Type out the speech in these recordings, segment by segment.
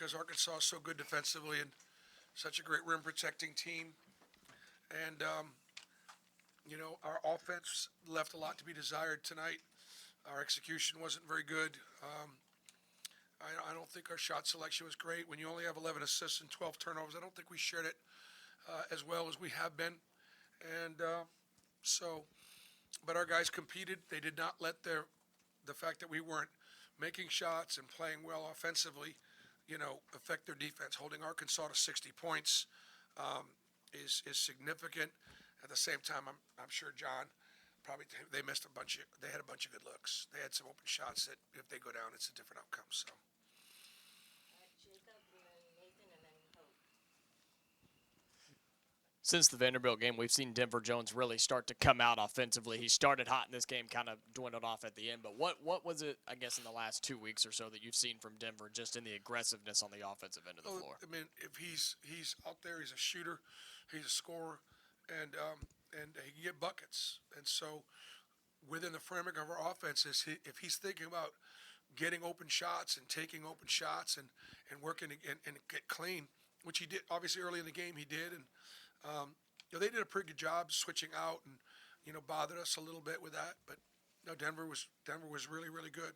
because Arkansas is so good defensively and such a great rim protecting team. And, our offense left a lot to be desired tonight. Our execution wasn't very good. I don't think our shot selection was great. When you only have 11 assists and 12 turnovers, I don't think we shared it as well as we have been. And so, but our guys competed. They did not let the fact that we weren't making shots and playing well offensively, affect their defense. Holding Arkansas to 60 points is significant. At the same time, I'm sure John probably they missed a bunch of. They had a bunch of good looks. They had some open shots that if they go down, it's a different outcome. So. Jacob, and then Nathan, and then Hope. Since the Vanderbilt game, we've seen Denver Jones really start to come out offensively. He started hot in this game, kind of dwindled off at the end. But what was it, I guess, in the last 2 weeks or so that you've seen from Denver just in the aggressiveness on the offensive end of the floor? I mean, if he's out there, he's a shooter, he's a scorer, and he can get buckets. And so within the framework of our offense, if he's thinking about getting open shots and taking open shots and working and get clean, which he did, obviously early in the game he did, and they did a pretty good job switching out and bothered us a little bit with that. But Denver was really really good.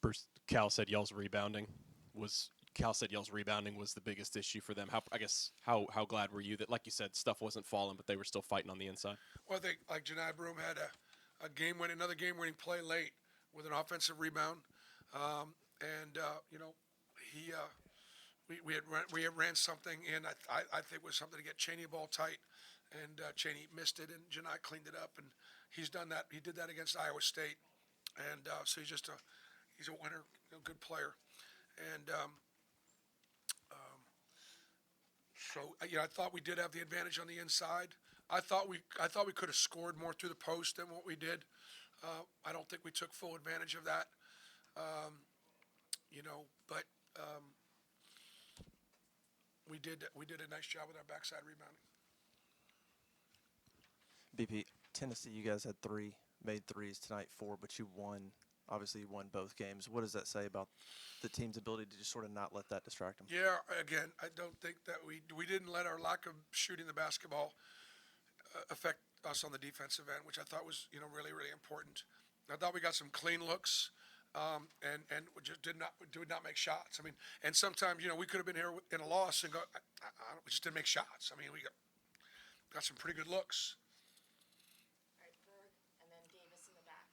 Bruce, Cal said y'all's rebounding was the biggest issue for them. How glad were you that, like you said, stuff wasn't falling, but they were still fighting on the inside? Well, I think like Janai Broom had another game-winning play late with an offensive rebound, he. We had ran something in. I think it was something to get Cheney ball tight, and Cheney missed it, and Janai cleaned it up, and he's done that. He did that against Iowa State, and so he's a winner, good player, and I thought we did have the advantage on the inside. I thought we could have scored more through the post than what we did. I don't think we took full advantage of that, but. We did a nice job with our backside rebounding. BP, Tennessee, you guys had made threes tonight, 4, but you won. Obviously, you won both games. What does that say about the team's ability to just sort of not let that distract them? Yeah, again, I don't think that we didn't let our lack of shooting the basketball affect us on the defensive end, which I thought was really really important. I thought we got some clean looks. And we just did not make shots. I mean, and sometimes we could have been here in a loss and we just didn't make shots. I mean, we got some pretty good looks. All right, Berg, and then Davis in the back.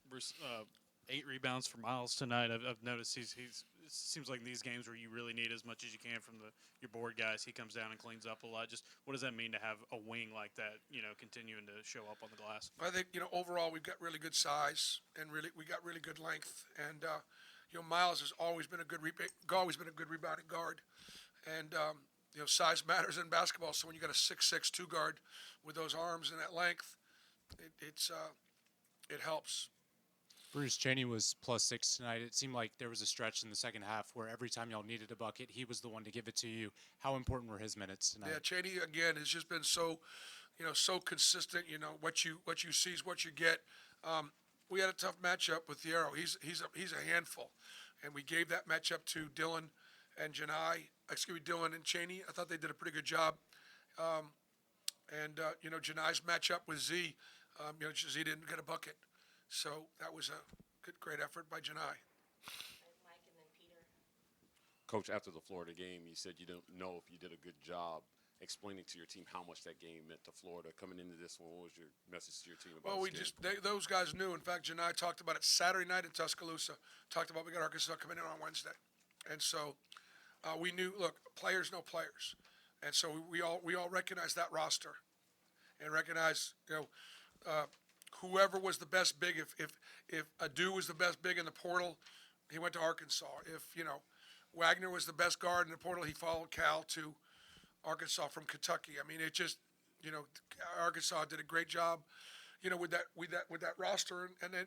Bruce, 8 rebounds for Miles tonight. I've noticed it seems like in these games where you really need as much as you can from your board guys, he comes down and cleans up a lot. Just what does that mean to have a wing like that, continuing to show up on the glass? I think overall we've got really good size and we got really good length, and Miles has always been a good rebounding guard, and size matters in basketball. So when you got a 6'6" 2 guard with those arms and that length, it helps. Bruce, Cheney was +6 tonight. It seemed like there was a stretch in the second half where every time y'all needed a bucket, he was the one to give it to you. How important were his minutes tonight? Yeah, Cheney again has just been so consistent. What you see is what you get. We had a tough matchup with Thiero. He's a handful, and we gave that matchup to Dylan and Dylan and Cheney. I thought they did a pretty good job. Janai's matchup with Z, Z didn't get a bucket. So that was a great effort by Janai. Mike, and then Peter. Coach, after the Florida game, you said you don't know if you did a good job explaining to your team how much that game meant to Florida. Coming into this one, what was your message to your team about those guys knew. In fact, Janai talked about it Saturday night in Tuscaloosa. Talked about we got Arkansas coming in on Wednesday. And so we knew, look, players know players. And so we all recognize that roster and recognize, whoever was the best big, if Adu was the best big in the portal, he went to Arkansas. If, Wagner was the best guard in the portal, he followed Cal to Arkansas from Kentucky. I mean, it just, Arkansas did a great job, with that roster. And then,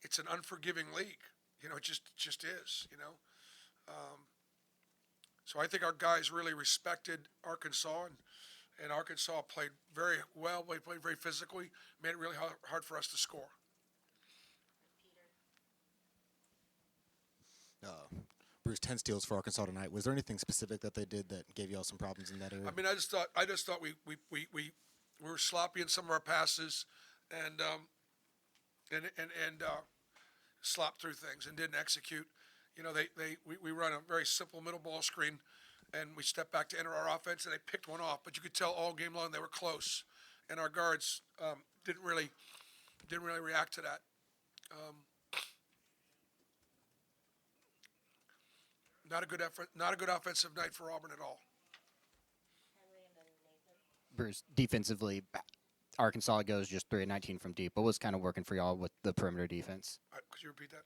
it's an unforgiving league. It just is, So I think our guys really respected Arkansas, And Arkansas played very well. They played very physically, made it really hard for us to score. Peter. Bruce, 10 steals for Arkansas tonight. Was there anything specific that they did that gave you all some problems in that area? I mean, I just thought we were sloppy in some of our passes, and slopped through things and didn't execute. You know, we run a very simple middle ball screen, and we stepped back to enter our offense, and they picked one off. But you could tell all game long they were close, and our guards didn't really react to that. Not a good effort. Not a good offensive night for Auburn at all. Henry and then Nathan. Bruce, defensively, Arkansas goes just 3 of 19 from deep. What was kind of working for y'all with the perimeter defense? Could you repeat that?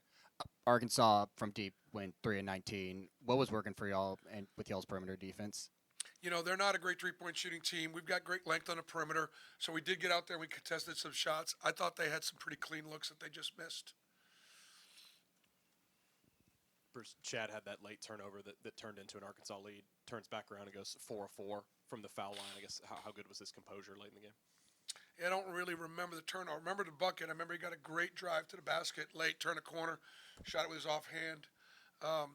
Arkansas from deep went 3 of 19. What was working for y'all and with y'all's perimeter defense? You know, they're not a great three-point shooting team. We've got great length on the perimeter, so we did get out there and we contested some shots. I thought they had some pretty clean looks that they just missed. Bruce, Chad had that late turnover that turned into an Arkansas lead. Turns back around and goes 4 of 4 from the foul line. I guess how good was his composure late in the game? I don't really remember the turn. I remember the bucket. I remember he got a great drive to the basket late, turned a corner, shot it with his offhand. I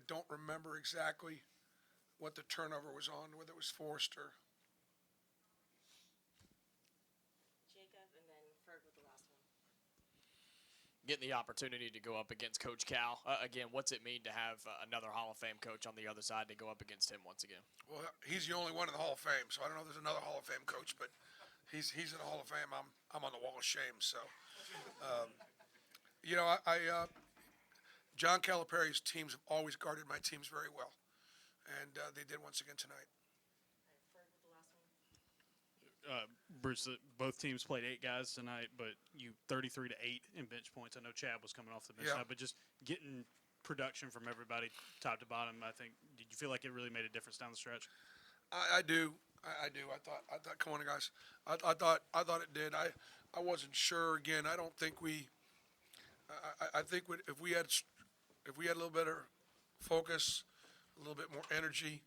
don't remember exactly what the turnover was on, whether it was forced or. Jacob and then Ferg with the last one. Getting the opportunity to go up against Coach Cal. Again, what's it mean to have another Hall of Fame coach on the other side to go up against him once again? Well, he's the only one in the Hall of Fame, so I don't know if there's another Hall of Fame coach, but he's in the Hall of Fame. I'm on the Wall of Shame. So, you know, John Calipari's teams have always guarded my teams very well, and they did once again tonight. Ferg with the last one. Bruce, both teams played 8 guys tonight, but you 33 to 8 in bench points. I know Chad was coming off the bench Yeah. tonight, but just getting production from everybody, top to bottom. I think. Did you feel like it really made a difference down the stretch? I do. I do. I thought. Come on, guys. I thought it did. I wasn't sure. Again, I don't think we. I think if we had a little better focus, a little bit more energy,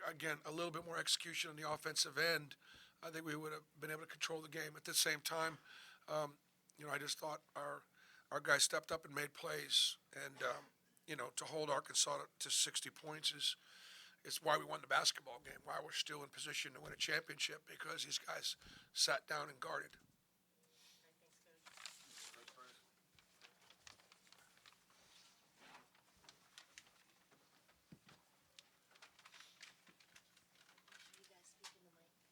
again, a little bit more execution on the offensive end, I think we would have been able to control the game. At the same time, you know, I just thought our guys stepped up and made plays, and you know, to hold Arkansas to 60 points is why we won the basketball game, why we're still in position to win a championship, because these guys sat down and guarded.